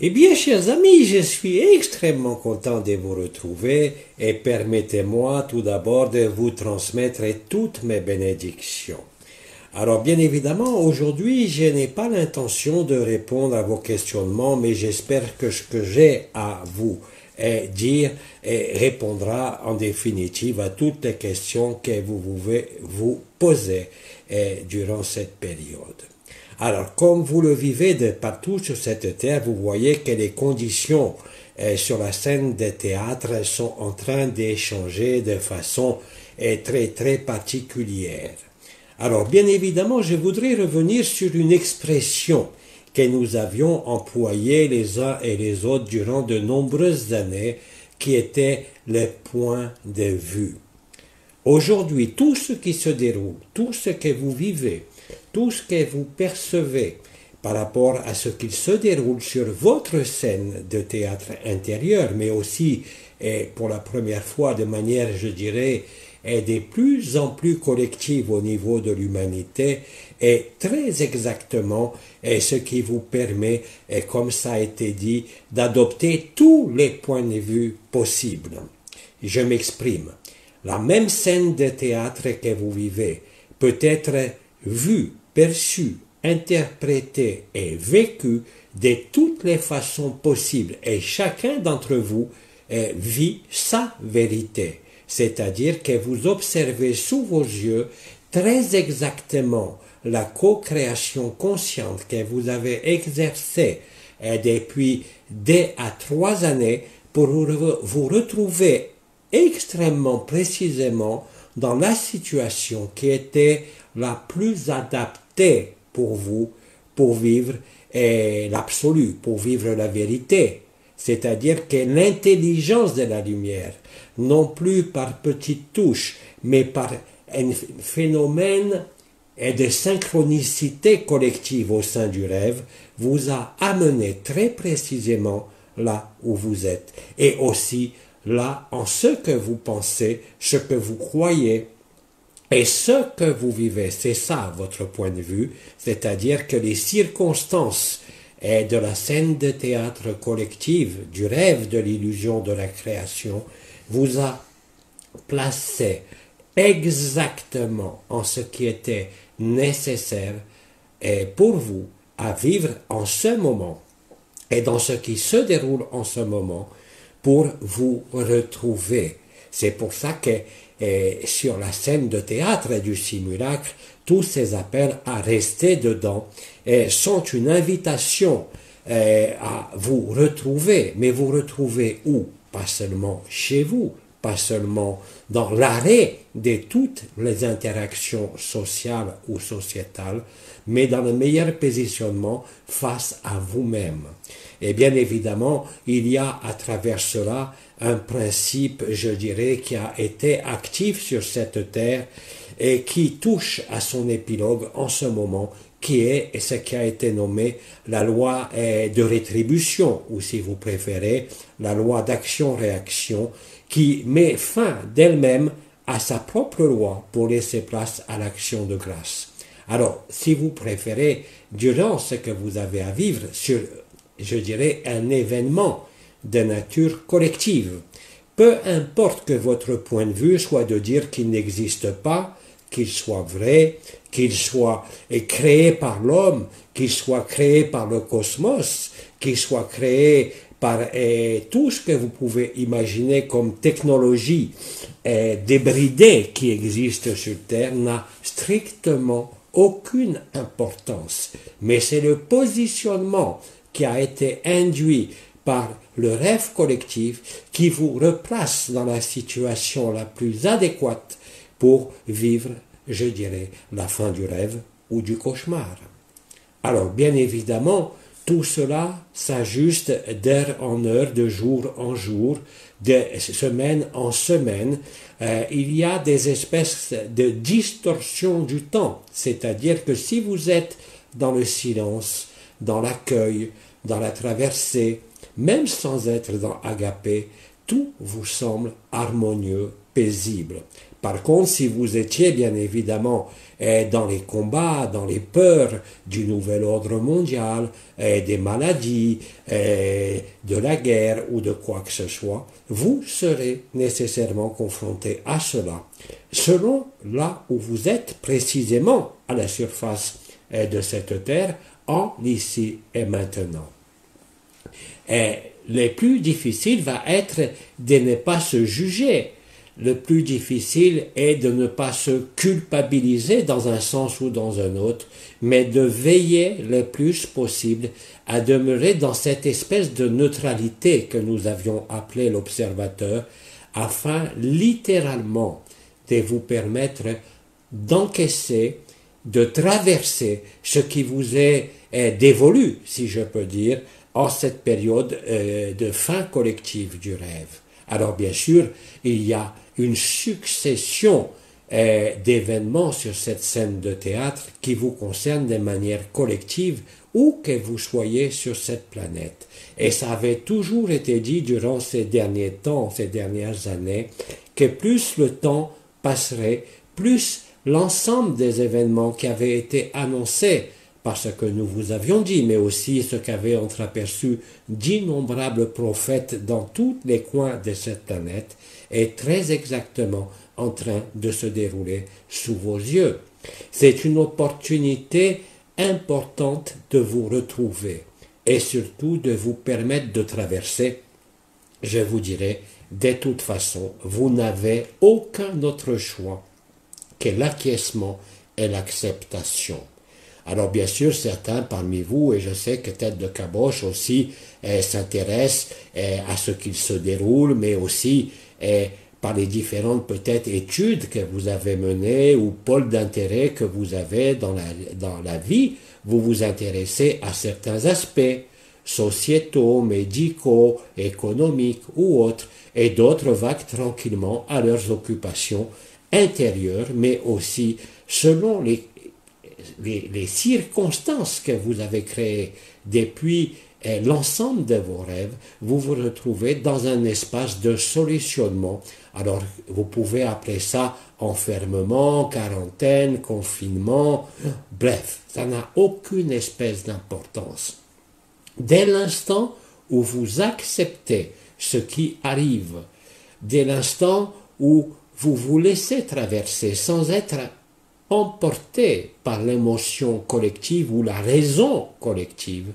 Eh bien, chers amis, je suis extrêmement content de vous retrouver et permettez-moi tout d'abord de vous transmettre toutes mes bénédictions. Alors, bien évidemment, aujourd'hui, je n'ai pas l'intention de répondre à vos questionnements, mais j'espère que ce que j'ai à vous dire répondra en définitive à toutes les questions que vous pouvez vous poser durant cette période. Alors, comme vous le vivez de partout sur cette terre, vous voyez que les conditions sur la scène de théâtre sont en train d'échanger de façon très particulière. Alors, bien évidemment, je voudrais revenir sur une expression que nous avions employée les uns et les autres durant de nombreuses années, qui était le point de vue. Aujourd'hui, tout ce qui se déroule, tout ce que vous vivez, tout ce que vous percevez par rapport à ce qu'il se déroule sur votre scène de théâtre intérieur, mais aussi, pour la première fois de manière, je dirais, de plus en plus collective au niveau de l'humanité, est très exactement ce qui vous permet, comme ça a été dit, d'adopter tous les points de vue possibles. Je m'exprime. La même scène de théâtre que vous vivez peut être vue, perçue, interprétée et vécue de toutes les façons possibles, et chacun d'entre vous vit sa vérité. C'est-à-dire que vous observez sous vos yeux très exactement la co-création consciente que vous avez exercée depuis 2 à 3 années pour vous retrouver extrêmement précisément dans la situation qui était la plus adaptée pour vous, pour vivre l'absolu, pour vivre la vérité. C'est-à-dire que l'intelligence de la lumière, non plus par petites touches, mais par un phénomène de synchronicité collective au sein du rêve, vous a amené très précisément là où vous êtes. Et aussi là en ce que vous pensez, ce que vous croyez et ce que vous vivez. C'est ça votre point de vue, c'est-à-dire que les circonstances de la scène de théâtre collective, du rêve de l'illusion de la création, vous a placé exactement en ce qui était nécessaire pour vous à vivre en ce moment et dans ce qui se déroule en ce moment pour vous retrouver. C'est pour ça que sur la scène de théâtre du simulacre, tous ces appels à rester dedans sont une invitation à vous retrouver. Mais vous retrouvez où? Pas seulement chez vous, pas seulement dans l'arrêt de toutes les interactions sociales ou sociétales, mais dans le meilleur positionnement face à vous-même. Et bien évidemment, il y a à travers cela un principe, je dirais, qui a été actif sur cette terre et qui touche à son épilogue en ce moment, qui est ce qui a été nommé la loi de rétribution, ou si vous préférez, la loi d'action-réaction, qui met fin d'elle-même à sa propre loi pour laisser place à l'action de grâce. Alors, si vous préférez, durant ce que vous avez à vivre sur, je dirais, un événement de nature collective, peu importe que votre point de vue soit de dire qu'il n'existe pas, qu'il soit vrai, qu'il soit créé par l'homme, qu'il soit créé par le cosmos, qu'il soit créé par tout ce que vous pouvez imaginer comme technologie débridée qui existe sur Terre, n'a strictement aucune importance. Mais c'est le positionnement qui a été induit par le rêve collectif qui vous replace dans la situation la plus adéquate pour vivre, je dirais, la fin du rêve ou du cauchemar. Alors, bien évidemment, tout cela s'ajuste d'heure en heure, de jour en jour, de semaine en semaine. Il y a des espèces de distorsion du temps, c'est-à-dire que si vous êtes dans le silence, dans l'accueil, dans la traversée, même sans être dans Agapé, tout vous semble harmonieux, paisible. Par contre, si vous étiez bien évidemment dans les combats, dans les peurs du nouvel ordre mondial, des maladies, de la guerre ou de quoi que ce soit, vous serez nécessairement confronté à cela, selon là où vous êtes précisément à la surface de cette terre, en ici et maintenant. Et le plus difficile va être de ne pas se juger. Le plus difficile est de ne pas se culpabiliser dans un sens ou dans un autre, mais de veiller le plus possible à demeurer dans cette espèce de neutralité que nous avions appelée l'observateur, afin littéralement de vous permettre d'encaisser, de traverser ce qui vous est dévolu, si je peux dire, en cette période de fin collective du rêve. Alors bien sûr, il y a une succession d'événements sur cette scène de théâtre qui vous concernent de manière collective où que vous soyez sur cette planète. Et ça avait toujours été dit durant ces derniers temps, ces dernières années, que plus le temps passerait, plus l'ensemble des événements qui avaient été annoncés par ce que nous vous avions dit, mais aussi ce qu'avaient entreaperçu d'innombrables prophètes dans tous les coins de cette planète, est très exactement en train de se dérouler sous vos yeux. C'est une opportunité importante de vous retrouver et surtout de vous permettre de traverser, je vous dirais, de toute façon, vous n'avez aucun autre choix que l'acquiescement et l'acceptation. Alors bien sûr, certains parmi vous, et je sais que Tête de Caboche aussi s'intéressent à ce qu'il se déroule, mais aussi par les différentes peut-être études que vous avez menées ou pôles d'intérêt que vous avez dans la vie, vous vous intéressez à certains aspects sociétaux, médicaux, économiques ou autres, et d'autres vaquent tranquillement à leurs occupations intérieures, mais aussi selon les circonstances que vous avez créées depuis l'ensemble de vos rêves, vous vous retrouvez dans un espace de solutionnement. Alors, vous pouvez appeler ça enfermement, quarantaine, confinement, bref, ça n'a aucune espèce d'importance. Dès l'instant où vous acceptez ce qui arrive, dès l'instant où vous vous laissez traverser sans être emporté par l'émotion collective ou la raison collective,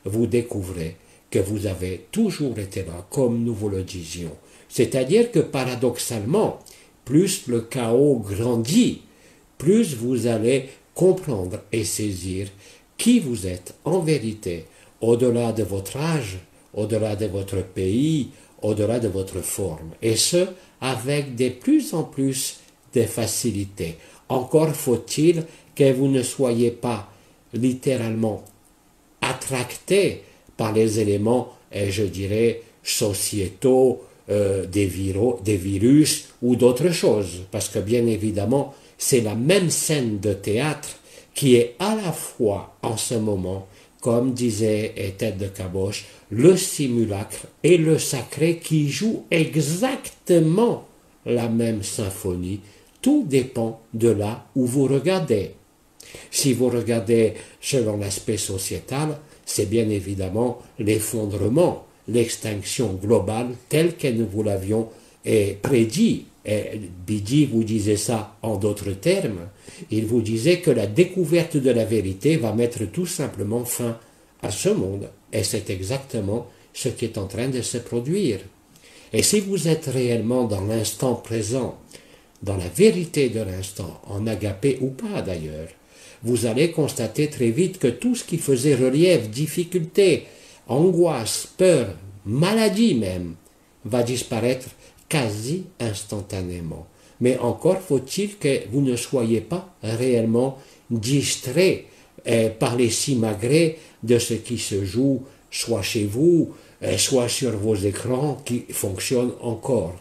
vous découvrez que vous avez toujours été là, comme nous vous le disions. C'est-à-dire que paradoxalement, plus le chaos grandit, plus vous allez comprendre et saisir qui vous êtes en vérité, au-delà de votre âge, au-delà de votre pays, au-delà de votre forme. Et ce, avec de plus en plus de facilité. Encore faut-il que vous ne soyez pas littéralement attracté par les éléments, je dirais, sociétaux, des virus ou d'autres choses. Parce que bien évidemment, c'est la même scène de théâtre qui est à la fois en ce moment, comme disait Tête de Caboche, le simulacre et le sacré qui jouent exactement la même symphonie. Tout dépend de là où vous regardez. Si vous regardez selon l'aspect sociétal, c'est bien évidemment l'effondrement, l'extinction globale telle que nous vous l'avions prédit. Et Bidi vous disait ça en d'autres termes. Il vous disait que la découverte de la vérité va mettre tout simplement fin à ce monde. Et c'est exactement ce qui est en train de se produire. Et si vous êtes réellement dans l'instant présent, dans la vérité de l'instant, en agapé ou pas d'ailleurs, vous allez constater très vite que tout ce qui faisait relief, difficulté, angoisse, peur, maladie même, va disparaître quasi instantanément. Mais encore faut-il que vous ne soyez pas réellement distrait par les simagrées de ce qui se joue, soit chez vous, soit sur vos écrans qui fonctionnent encore.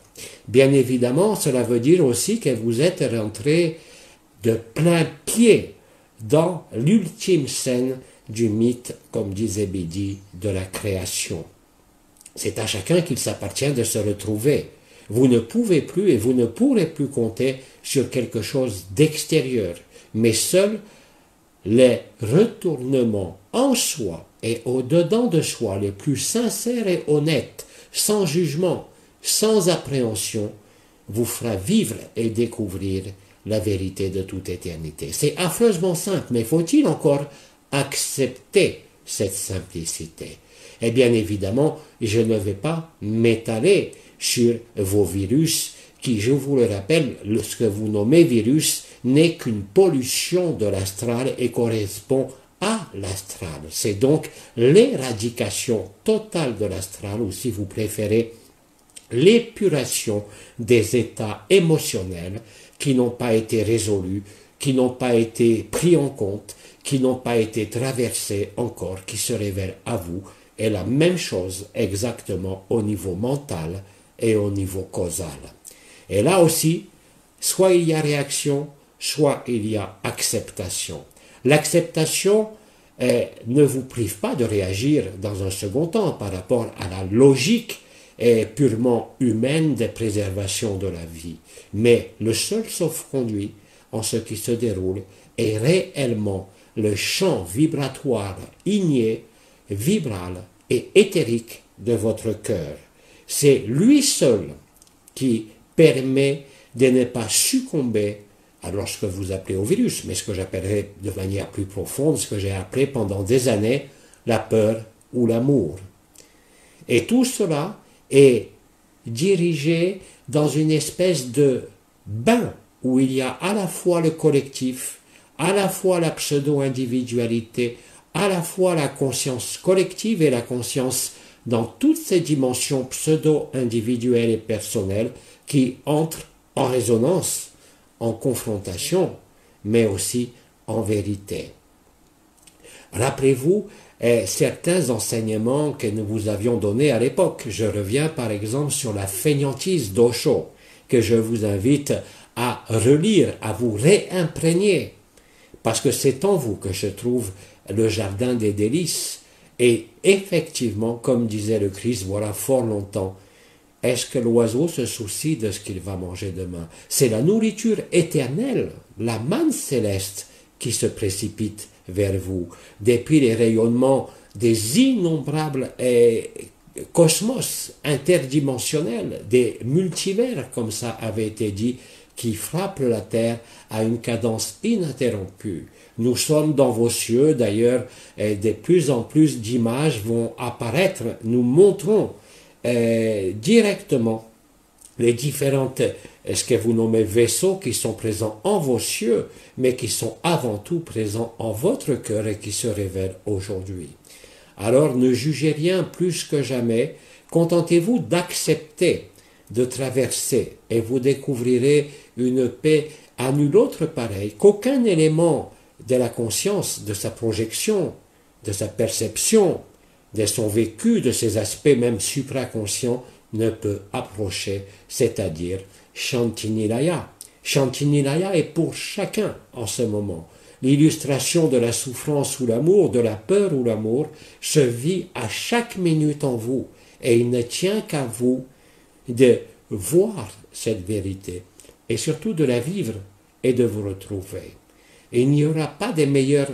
Bien évidemment, cela veut dire aussi que vous êtes rentré de plein pied dans l'ultime scène du mythe, comme disait Bidi, de la création. C'est à chacun qu'il s'appartient de se retrouver. Vous ne pouvez plus et vous ne pourrez plus compter sur quelque chose d'extérieur, mais seuls les retournements en soi et au-dedans de soi, les plus sincères et honnêtes, sans jugement, sans appréhension, vous fera vivre et découvrir la vérité de toute éternité. C'est affreusement simple, mais faut-il encore accepter cette simplicité? Et bien évidemment, je ne vais pas m'étaler sur vos virus qui, je vous le rappelle, ce que vous nommez virus n'est qu'une pollution de l'astral et correspond à l'astral. C'est donc l'éradication totale de l'astral, ou si vous préférez, l'épuration des états émotionnels qui n'ont pas été résolus, qui n'ont pas été pris en compte, qui n'ont pas été traversés encore, qui se révèlent à vous, et la même chose exactement au niveau mental et au niveau causal. Et là aussi, soit il y a réaction, soit il y a acceptation. L'acceptation ne vous prive pas de réagir dans un second temps par rapport à la logique purement humaine de préservation de la vie. Mais le seul sauf-conduit en ce qui se déroule est réellement le champ vibratoire igné, vibral et éthérique de votre cœur. C'est lui seul qui permet de ne pas succomber à ce que vous appelez au virus, mais ce que j'appellerais de manière plus profonde, ce que j'ai appelé pendant des années la peur ou l'amour. Et tout cela est dirigé dans une espèce de bain où il y a à la fois le collectif, à la fois la pseudo-individualité, à la fois la conscience collective et la conscience dans toutes ces dimensions pseudo-individuelles et personnelles qui entrent en résonance, en confrontation, mais aussi en vérité. Rappelez-vous certains enseignements que nous vous avions donnés à l'époque. Je reviens par exemple sur la fainéantise d'Osho, que je vous invite à relire, à vous réimprégner, parce que c'est en vous que se trouve le jardin des délices. Et effectivement, comme disait le Christ, voilà fort longtemps, est-ce que l'oiseau se soucie de ce qu'il va manger demain? C'est la nourriture éternelle, la manne céleste qui se précipite vers vous. Depuis les rayonnements des innombrables cosmos interdimensionnels, des multivers, comme ça avait été dit, qui frappent la Terre à une cadence ininterrompue. Nous sommes dans vos cieux, d'ailleurs, de plus en plus d'images vont apparaître. Nous montrons directement les différentes, ce que vous nommez vaisseaux, qui sont présents en vos cieux, mais qui sont avant tout présents en votre cœur et qui se révèlent aujourd'hui. Alors ne jugez rien plus que jamais, contentez-vous d'accepter, de traverser, et vous découvrirez une paix à nul autre pareille, qu'aucun élément de la conscience, de sa projection, de sa perception, de son vécu, de ses aspects même supraconscients, ne peut approcher, c'est-à-dire Shantinilaya. Shantinilaya est pour chacun en ce moment. L'illustration de la souffrance ou l'amour, de la peur ou l'amour, se vit à chaque minute en vous, et il ne tient qu'à vous de voir cette vérité, et surtout de la vivre et de vous retrouver. Et il n'y aura pas de meilleure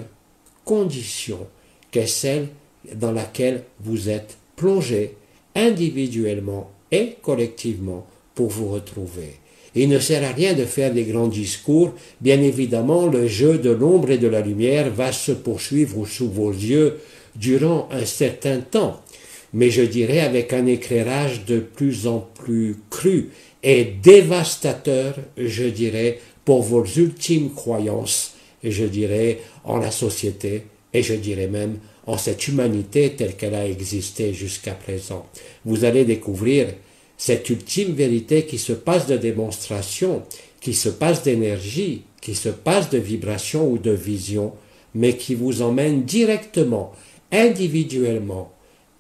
condition que celle dans laquelle vous êtes plongé individuellement et collectivement pour vous retrouver. Il ne sert à rien de faire des grands discours. Bien évidemment, le jeu de l'ombre et de la lumière va se poursuivre sous vos yeux durant un certain temps, mais je dirais avec un éclairage de plus en plus cru et dévastateur, je dirais, pour vos ultimes croyances, et je dirais en la société, et je dirais même en cette humanité telle qu'elle a existé jusqu'à présent. Vous allez découvrir cette ultime vérité qui se passe de démonstration, qui se passe d'énergie, qui se passe de vibration ou de vision, mais qui vous emmène directement, individuellement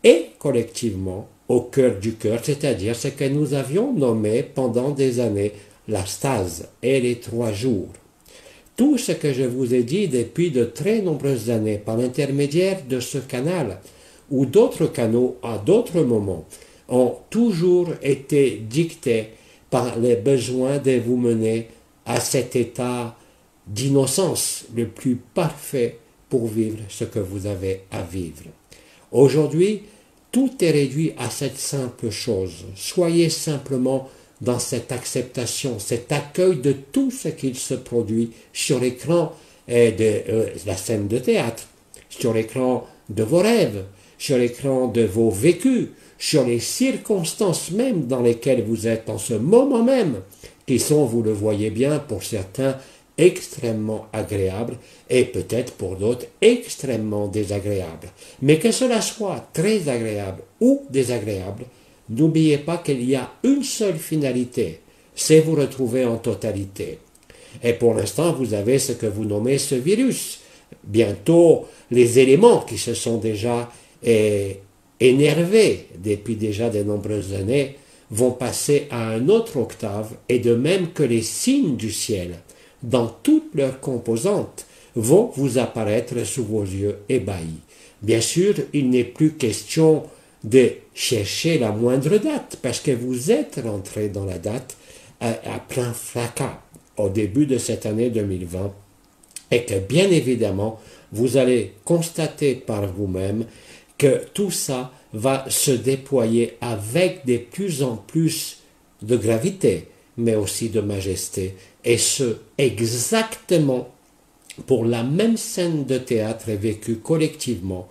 et collectivement au cœur du cœur, c'est-à-dire ce que nous avions nommé pendant des années la stase et les 3 jours. Tout ce que je vous ai dit depuis de très nombreuses années par l'intermédiaire de ce canal ou d'autres canaux à d'autres moments ont toujours été dictés par les besoins de vous mener à cet état d'innocence le plus parfait pour vivre ce que vous avez à vivre. Aujourd'hui, tout est réduit à cette simple chose. Soyez simplement dans cette acceptation, cet accueil de tout ce qu'il se produit sur l'écran de la scène de théâtre, sur l'écran de vos rêves, sur l'écran de vos vécus, sur les circonstances même dans lesquelles vous êtes en ce moment même, qui sont, vous le voyez bien, pour certains, extrêmement agréables et peut-être pour d'autres extrêmement désagréables. Mais que cela soit très agréable ou désagréable, n'oubliez pas qu'il y a une seule finalité, c'est vous retrouver en totalité. Et pour l'instant, vous avez ce que vous nommez ce virus. Bientôt, les éléments qui se sont déjà énervés depuis déjà de nombreuses années vont passer à un autre octave, et de même que les signes du ciel, dans toutes leurs composantes, vont vous apparaître sous vos yeux ébahis. Bien sûr, il n'est plus question de chercher la moindre date, parce que vous êtes rentré dans la date à plein fracas au début de cette année 2020, et que bien évidemment, vous allez constater par vous-même que tout ça va se déployer avec de plus en plus de gravité, mais aussi de majesté, et ce, exactement pour la même scène de théâtre vécue collectivement,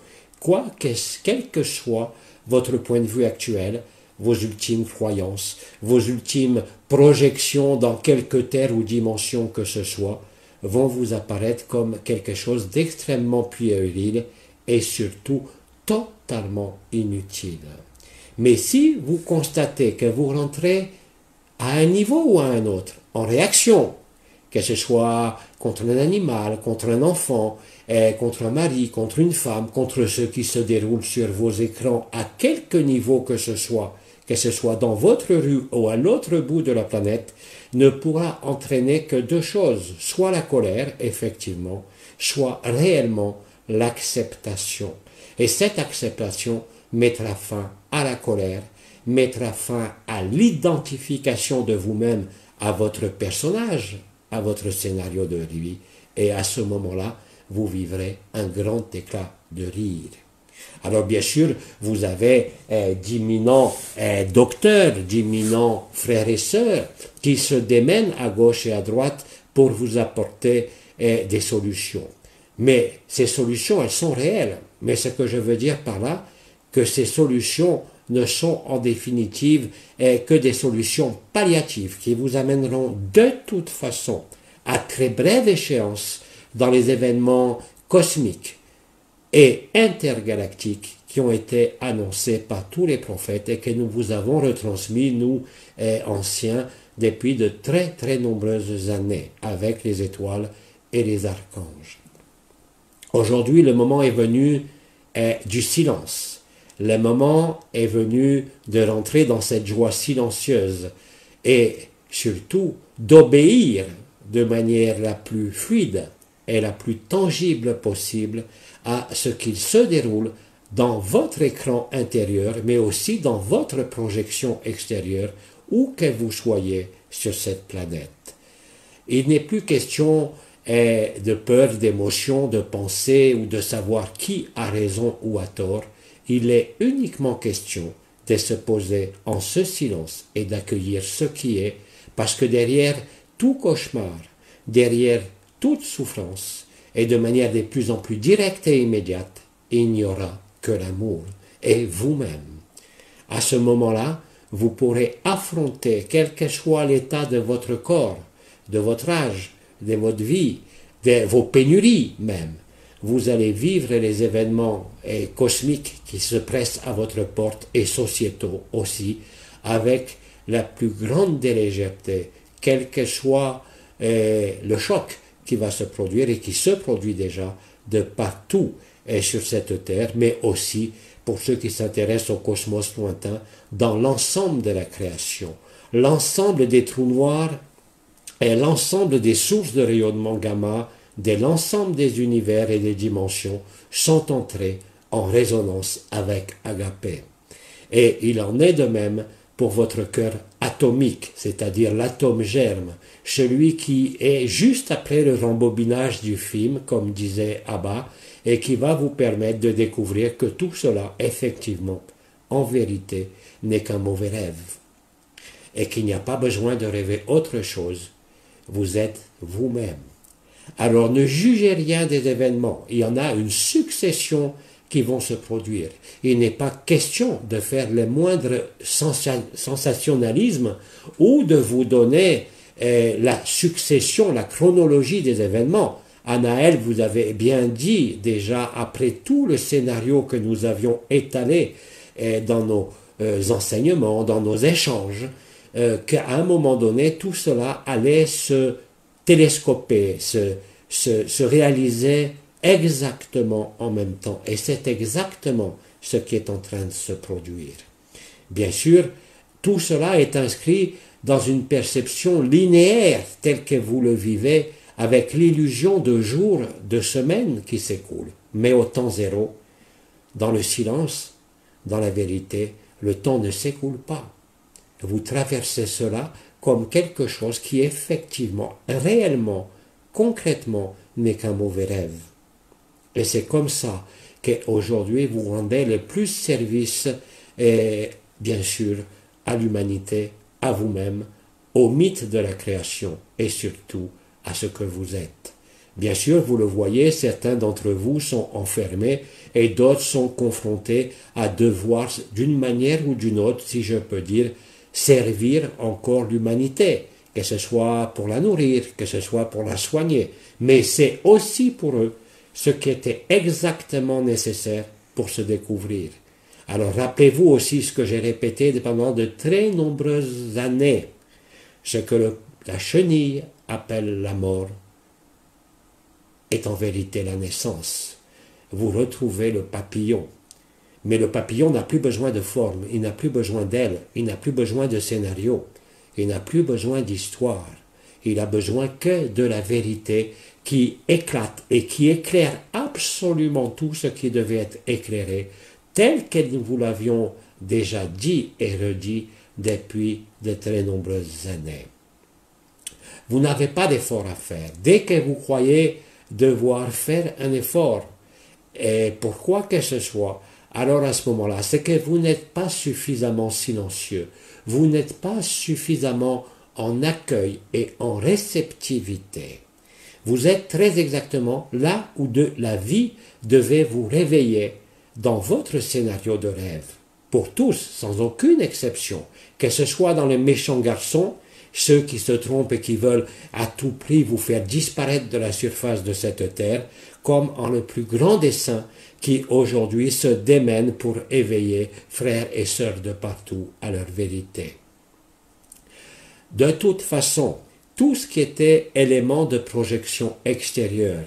quel que soit votre point de vue actuel, vos ultimes croyances, vos ultimes projections dans quelque terre ou dimension que ce soit, vont vous apparaître comme quelque chose d'extrêmement puéril et surtout totalement inutile. Mais si vous constatez que vous rentrez à un niveau ou à un autre, en réaction, que ce soit contre un animal, contre un enfant, contre un mari, contre une femme, contre ce qui se déroule sur vos écrans, à quelque niveau que ce soit dans votre rue ou à l'autre bout de la planète, ne pourra entraîner que deux choses, soit la colère, effectivement, soit réellement l'acceptation. Et cette acceptation mettra fin à la colère, mettra fin à l'identification de vous-même à votre personnage, à votre scénario de vie, et à ce moment-là, vous vivrez un grand éclat de rire. Alors bien sûr, vous avez d'imminents docteurs, d'imminents frères et sœurs qui se démènent à gauche et à droite pour vous apporter des solutions. Mais ces solutions, elles sont réelles. Mais ce que je veux dire par là, que ces solutions ne sont en définitive que des solutions palliatives qui vous amèneront de toute façon à très brève échéance dans les événements cosmiques et intergalactiques qui ont été annoncés par tous les prophètes et que nous vous avons retransmis, nous, anciens, depuis de très très nombreuses années, avec les étoiles et les archanges. Aujourd'hui, le moment est venu du silence. Le moment est venu de rentrer dans cette joie silencieuse et surtout d'obéir de manière la plus fluide et la plus tangible possible à ce qu'il se déroule dans votre écran intérieur, mais aussi dans votre projection extérieure, où que vous soyez sur cette planète. Il n'est plus question de peur, d'émotion, de pensée ou de savoir qui a raison ou a tort. Il est uniquement question de se poser en ce silence et d'accueillir ce qui est, parce que derrière tout cauchemar, derrière toute souffrance, et de manière de plus en plus directe et immédiate, il n'y aura que l'amour et vous-même. À ce moment-là, vous pourrez affronter quel que soit l'état de votre corps, de votre âge, de votre vie, de vos pénuries même. Vous allez vivre les événements cosmiques qui se pressent à votre porte et sociétaux aussi, avec la plus grande légèreté, quel que soit le choc qui va se produire et qui se produit déjà de partout sur cette terre, mais aussi pour ceux qui s'intéressent au cosmos lointain, dans l'ensemble de la création. L'ensemble des trous noirs et l'ensemble des sources de rayonnement gamma de l'ensemble des univers et des dimensions sont entrés en résonance avec Agapé. Et il en est de même pour votre cœur atomique, c'est-à-dire l'atome germe, celui qui est juste après le rembobinage du film, comme disait Abba, et qui va vous permettre de découvrir que tout cela, effectivement, en vérité, n'est qu'un mauvais rêve, et qu'il n'y a pas besoin de rêver autre chose. Vous êtes vous-même. Alors ne jugez rien des événements, il y en a une succession qui vont se produire. Il n'est pas question de faire le moindre sensationnalisme ou de vous donner la succession, la chronologie des événements. Anaël, vous avez bien dit déjà, après tout le scénario que nous avions étalé dans nos enseignements, dans nos échanges, qu'à un moment donné, tout cela allait se télescoper, se réaliser exactement en même temps. Et c'est exactement ce qui est en train de se produire. Bien sûr, tout cela est inscrit dans une perception linéaire telle que vous le vivez, avec l'illusion de jours, de semaines qui s'écoulent. Mais au temps zéro, dans le silence, dans la vérité, le temps ne s'écoule pas. Vous traversez cela comme quelque chose qui effectivement, réellement, concrètement, n'est qu'un mauvais rêve. Et c'est comme ça qu'aujourd'hui vous rendez le plus service, et bien sûr, à l'humanité, à vous-même, au mythe de la création et surtout à ce que vous êtes. Bien sûr, vous le voyez, certains d'entre vous sont enfermés et d'autres sont confrontés à devoir, d'une manière ou d'une autre, si je peux dire, servir encore l'humanité, que ce soit pour la nourrir, que ce soit pour la soigner. Mais c'est aussi pour eux ce qui était exactement nécessaire pour se découvrir. Alors rappelez-vous aussi ce que j'ai répété pendant de très nombreuses années, ce que la chenille appelle la mort est en vérité la naissance. Vous retrouvez le papillon. Mais le papillon n'a plus besoin de forme, il n'a plus besoin d'aile, il n'a plus besoin de scénario, il n'a plus besoin d'histoire. Il a besoin que de la vérité qui éclate et qui éclaire absolument tout ce qui devait être éclairé, tel que nous vous l'avions déjà dit et redit depuis de très nombreuses années. Vous n'avez pas d'effort à faire. Dès que vous croyez devoir faire un effort, et pour quoi que ce soit, alors à ce moment-là, c'est que vous n'êtes pas suffisamment silencieux, vous n'êtes pas suffisamment en accueil et en réceptivité. Vous êtes très exactement là où la vie devait vous réveiller dans votre scénario de rêve. Pour tous, sans aucune exception, que ce soit dans les méchants garçons, ceux qui se trompent et qui veulent à tout prix vous faire disparaître de la surface de cette terre, comme en le plus grand des saints qui aujourd'hui se démènent pour éveiller frères et sœurs de partout à leur vérité. De toute façon, tout ce qui était élément de projection extérieure,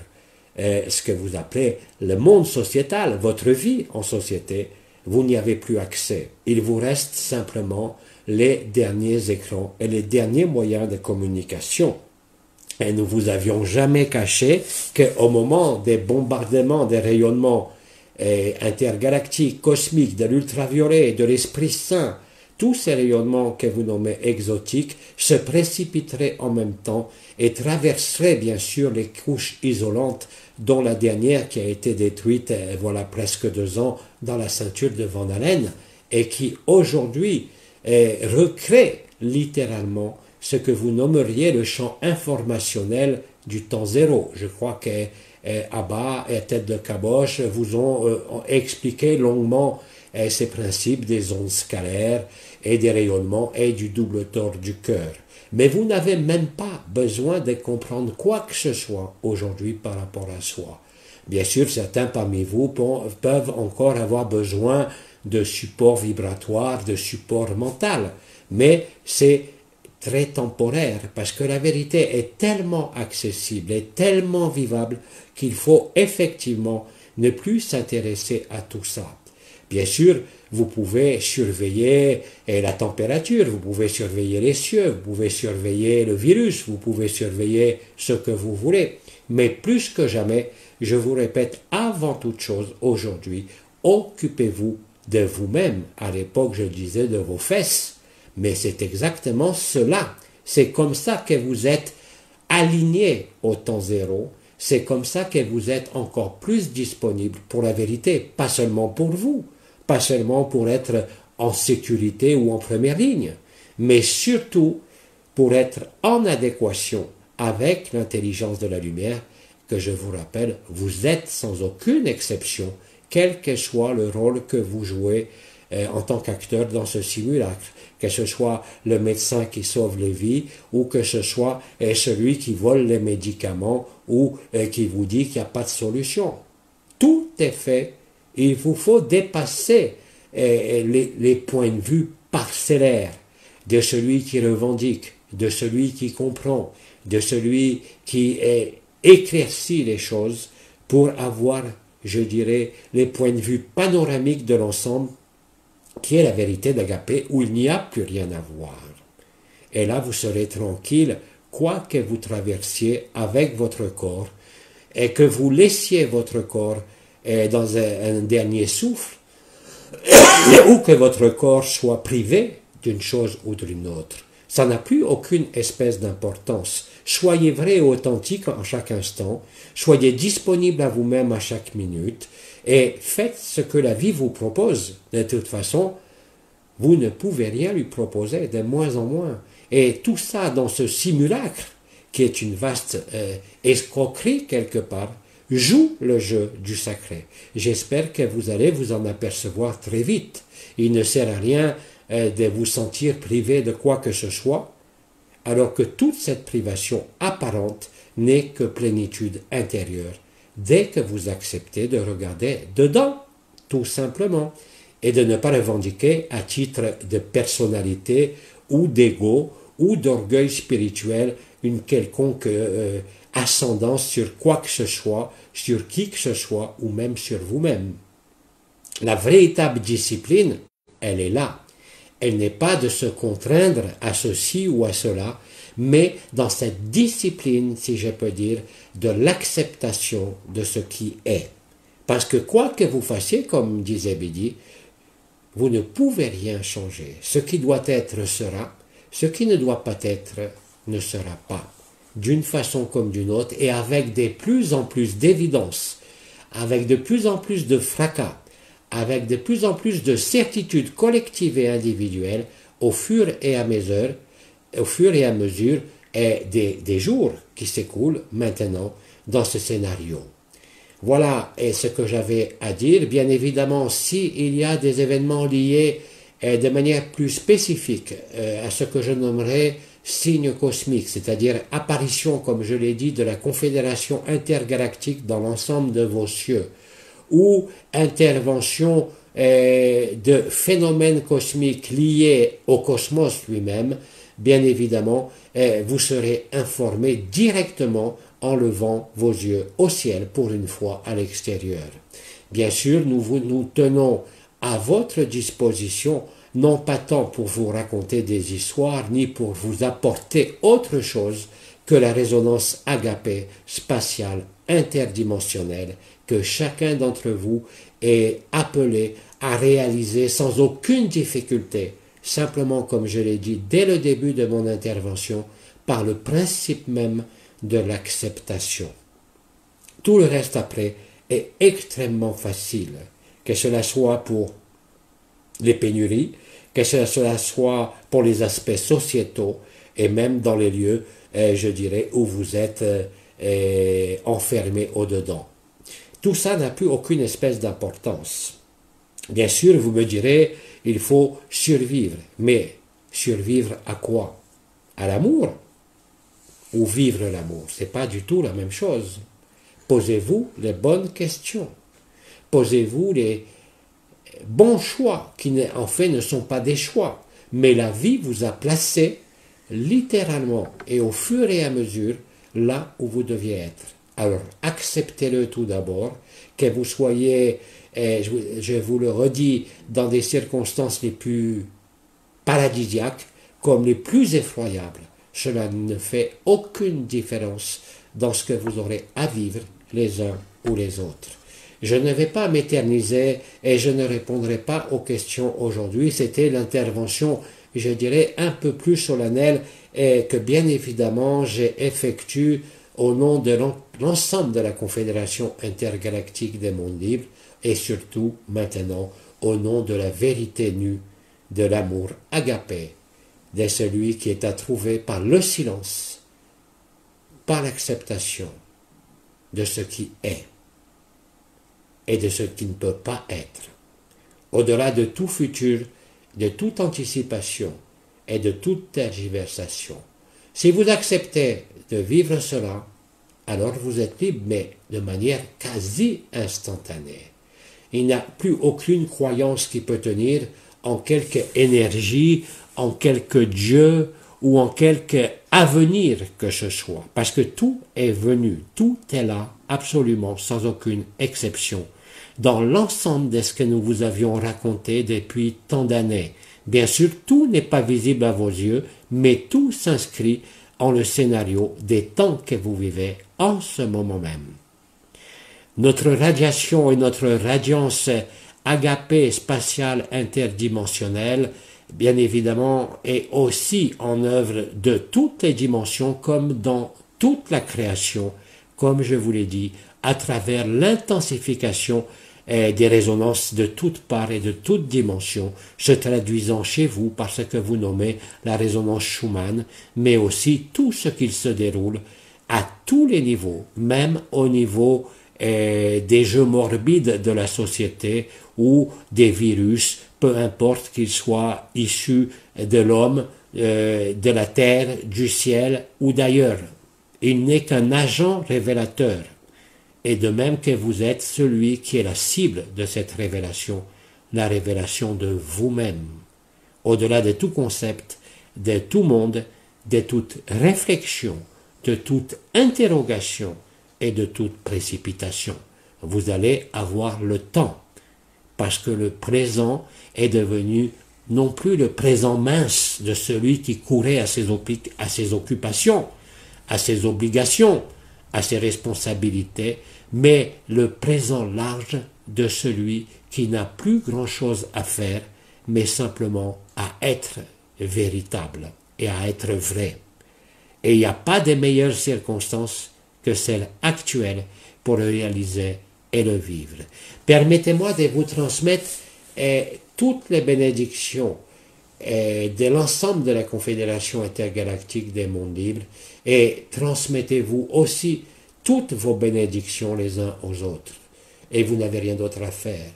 ce que vous appelez le monde sociétal, votre vie en société, vous n'y avez plus accès. Il vous reste simplement les derniers écrans et les derniers moyens de communication. Et nous vous avions jamais caché qu'au moment des bombardements, des rayonnements intergalactiques, cosmiques, de l'ultraviolet, de l'Esprit Saint, tous ces rayonnements que vous nommez exotiques se précipiteraient en même temps et traverseraient bien sûr les couches isolantes, dont la dernière qui a été détruite, voilà presque 2 ans, dans la ceinture de Van Allen, et qui aujourd'hui recrée littéralement ce que vous nommeriez le champ informationnel du temps zéro. Je crois que Abba et Tête de Caboche vous ont expliqué longuement ces principes des ondes scalaires et des rayonnements et du double tort du cœur. Mais vous n'avez même pas besoin de comprendre quoi que ce soit aujourd'hui par rapport à soi. Bien sûr, certains parmi vous peuvent encore avoir besoin de support vibratoire, de support mental, mais c'est très temporaire parce que la vérité est tellement accessible et tellement vivable qu'il faut effectivement ne plus s'intéresser à tout ça. Bien sûr, vous pouvez surveiller la température, vous pouvez surveiller les cieux, vous pouvez surveiller le virus, vous pouvez surveiller ce que vous voulez. Mais plus que jamais, je vous répète, avant toute chose, aujourd'hui, occupez-vous de vous-même. À l'époque, je disais de vos fesses. Mais c'est exactement cela. C'est comme ça que vous êtes aligné au temps zéro. C'est comme ça que vous êtes encore plus disponible pour la vérité. Pas seulement pour vous, pas seulement pour être en sécurité ou en première ligne, mais surtout pour être en adéquation avec l'intelligence de la lumière, que je vous rappelle, vous êtes sans aucune exception, quel que soit le rôle que vous jouez en tant qu'acteur dans ce simulacre, que ce soit le médecin qui sauve les vies ou que ce soit celui qui vole les médicaments ou qui vous dit qu'il n'y a pas de solution. Tout est fait. Il vous faut dépasser les points de vue parcellaires de celui qui revendique, de celui qui comprend, de celui qui éclaircit les choses pour avoir, je dirais, les points de vue panoramiques de l'ensemble qui est la vérité d'Agapé où il n'y a plus rien à voir. Et là, vous serez tranquille, quoi que vous traversiez avec votre corps et que vous laissiez votre corps dans un dernier souffle ou que votre corps soit privé d'une chose ou d'une autre. Ça n'a plus aucune espèce d'importance. Soyez vrai et authentique à chaque instant, soyez disponible à vous-même à chaque minute et faites ce que la vie vous propose. De toute façon, vous ne pouvez rien lui proposer, de moins en moins. Et tout ça dans ce simulacre, qui est une vaste escroquerie quelque part, joue le jeu du sacré. J'espère que vous allez vous en apercevoir très vite. Il ne sert à rien de vous sentir privé de quoi que ce soit, alors que toute cette privation apparente n'est que plénitude intérieure, dès que vous acceptez de regarder dedans, tout simplement, et de ne pas revendiquer à titre de personnalité ou d'ego ou d'orgueil spirituel une quelconque ascendance sur quoi que ce soit, sur qui que ce soit ou même sur vous-même. La véritable discipline, elle est là. Elle n'est pas de se contraindre à ceci ou à cela, mais dans cette discipline, si je peux dire, de l'acceptation de ce qui est. Parce que quoi que vous fassiez, comme disait Bidi, vous ne pouvez rien changer. Ce qui doit être sera, ce qui ne doit pas être ne sera pas. D'une façon comme d'une autre, et avec de plus en plus d'évidence, avec de plus en plus de fracas, avec de plus en plus de certitudes collectives et individuelles au fur et à mesure, des jours qui s'écoulent maintenant dans ce scénario. Voilà ce que j'avais à dire. Bien évidemment, s'il y a des événements liés de manière plus spécifique à ce que je nommerais signes cosmiques, c'est-à-dire apparition, comme je l'ai dit, de la Confédération intergalactique dans l'ensemble de vos cieux, ou intervention de phénomènes cosmiques liés au cosmos lui-même, bien évidemment, vous serez informé directement en levant vos yeux au ciel pour une fois à l'extérieur. Bien sûr, nous tenons à votre disposition, non pas tant pour vous raconter des histoires, ni pour vous apporter autre chose que la résonance agapée, spatiale, interdimensionnelle, que chacun d'entre vous est appelé à réaliser sans aucune difficulté, simplement comme je l'ai dit dès le début de mon intervention, par le principe même de l'acceptation. Tout le reste après est extrêmement facile, que cela soit pour les pénuries, que cela soit pour les aspects sociétaux et même dans les lieux, je dirais, où vous êtes enfermé au-dedans. Tout ça n'a plus aucune espèce d'importance. Bien sûr, vous me direz, il faut survivre. Mais survivre à quoi? À l'amour? Ou vivre l'amour? C'est pas du tout la même chose. Posez-vous les bonnes questions. Posez-vous les bons choix, qui en fait ne sont pas des choix. Mais la vie vous a placé littéralement et au fur et à mesure là où vous deviez être. Alors, acceptez-le tout d'abord, que vous soyez, je vous le redis, dans des circonstances les plus paradisiaques comme les plus effroyables. Cela ne fait aucune différence dans ce que vous aurez à vivre les uns ou les autres. Je ne vais pas m'éterniser et je ne répondrai pas aux questions aujourd'hui. C'était l'intervention, je dirais, un peu plus solennel et que bien évidemment j'ai effectué au nom de l'ensemble de la Confédération intergalactique des mondes libres et surtout maintenant au nom de la vérité nue de l'amour agapé de celui qui est à trouver par le silence, par l'acceptation de ce qui est et de ce qui ne peut pas être, au-delà de tout futur, de toute anticipation et de toute tergiversation. Si vous acceptez de vivre cela, alors vous êtes libre, mais de manière quasi instantanée. Il n'y a plus aucune croyance qui peut tenir en quelque énergie, en quelque Dieu ou en quelque avenir que ce soit. Parce que tout est venu, tout est là, absolument, sans aucune exception, dans l'ensemble de ce que nous vous avions raconté depuis tant d'années. Bien sûr, tout n'est pas visible à vos yeux, mais tout s'inscrit en le scénario des temps que vous vivez en ce moment même. Notre radiation et notre radiance agapée spatiale interdimensionnelle, bien évidemment, est aussi en œuvre de toutes les dimensions comme dans toute la création, comme je vous l'ai dit, à travers l'intensification des résonances de toutes parts et de toutes dimensions, se traduisant chez vous par ce que vous nommez la résonance Schumann, mais aussi tout ce qu'il se déroule à tous les niveaux, même au niveau des jeux morbides de la société ou des virus, peu importe qu'ils soient issus de l'homme, de la terre, du ciel ou d'ailleurs. Il n'est qu'un agent révélateur. Et de même que vous êtes celui qui est la cible de cette révélation, la révélation de vous-même, au-delà de tout concept, de tout monde, de toute réflexion, de toute interrogation et de toute précipitation. Vous allez avoir le temps, parce que le présent est devenu non plus le présent mince de celui qui courait à ses occupations, à ses obligations, à ses responsabilités, mais le présent large de celui qui n'a plus grand-chose à faire, mais simplement à être véritable et à être vrai. Et il n'y a pas de meilleures circonstances que celles actuelles pour le réaliser et le vivre. Permettez-moi de vous transmettre toutes les bénédictions de l'ensemble de la Confédération intergalactique des mondes libres et transmettez-vous aussi toutes vos bénédictions les uns aux autres. Et vous n'avez rien d'autre à faire,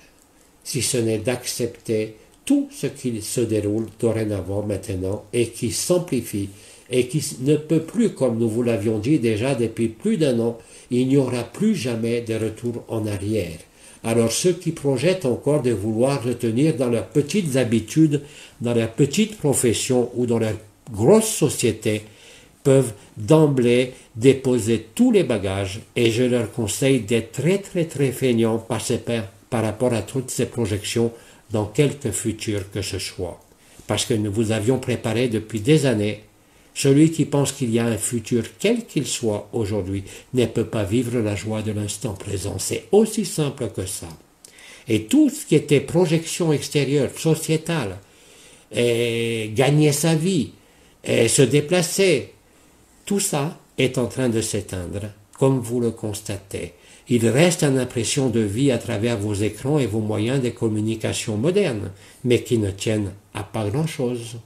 si ce n'est d'accepter tout ce qui se déroule dorénavant maintenant et qui s'amplifie et qui ne peut plus, comme nous vous l'avions dit déjà depuis plus d'un an, il n'y aura plus jamais de retour en arrière. Alors ceux qui projettent encore de vouloir retenir dans leurs petites habitudes, dans leur petite profession ou dans leur grosse société, peuvent d'emblée déposer tous les bagages et je leur conseille d'être très feignants par rapport à toutes ces projections dans quelque futur que ce soit. Parce que nous vous avions préparé depuis des années. Celui qui pense qu'il y a un futur, quel qu'il soit aujourd'hui, ne peut pas vivre la joie de l'instant présent. C'est aussi simple que ça. Et tout ce qui était projection extérieure, sociétale, gagner sa vie, se déplacer, tout ça est en train de s'éteindre, comme vous le constatez. Il reste une impression de vie à travers vos écrans et vos moyens de communication modernes, mais qui ne tiennent à pas grand-chose.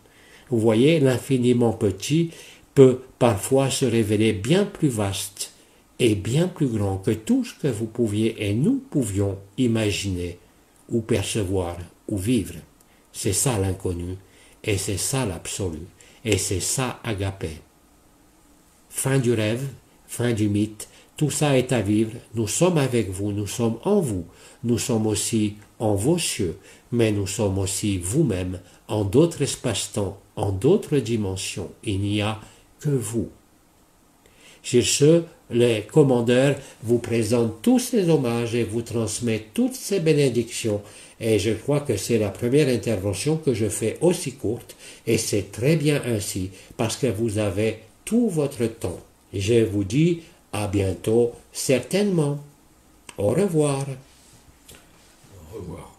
Vous voyez, l'infiniment petit peut parfois se révéler bien plus vaste et bien plus grand que tout ce que vous pouviez et nous pouvions imaginer ou percevoir ou vivre. C'est ça l'inconnu et c'est ça l'absolu et c'est ça agapé. Fin du rêve, fin du mythe, tout ça est à vivre, nous sommes avec vous, nous sommes en vous, nous sommes aussi en vos cieux, mais nous sommes aussi vous-même en d'autres espaces-temps, en d'autres dimensions. Il n'y a que vous. Sur ce, les commandeurs vous présentent tous ces hommages et vous transmettent toutes ces bénédictions. Et je crois que c'est la première intervention que je fais aussi courte, et c'est très bien ainsi, parce que vous avez tout votre temps. Je vous dis à bientôt, certainement. Au revoir. Au revoir.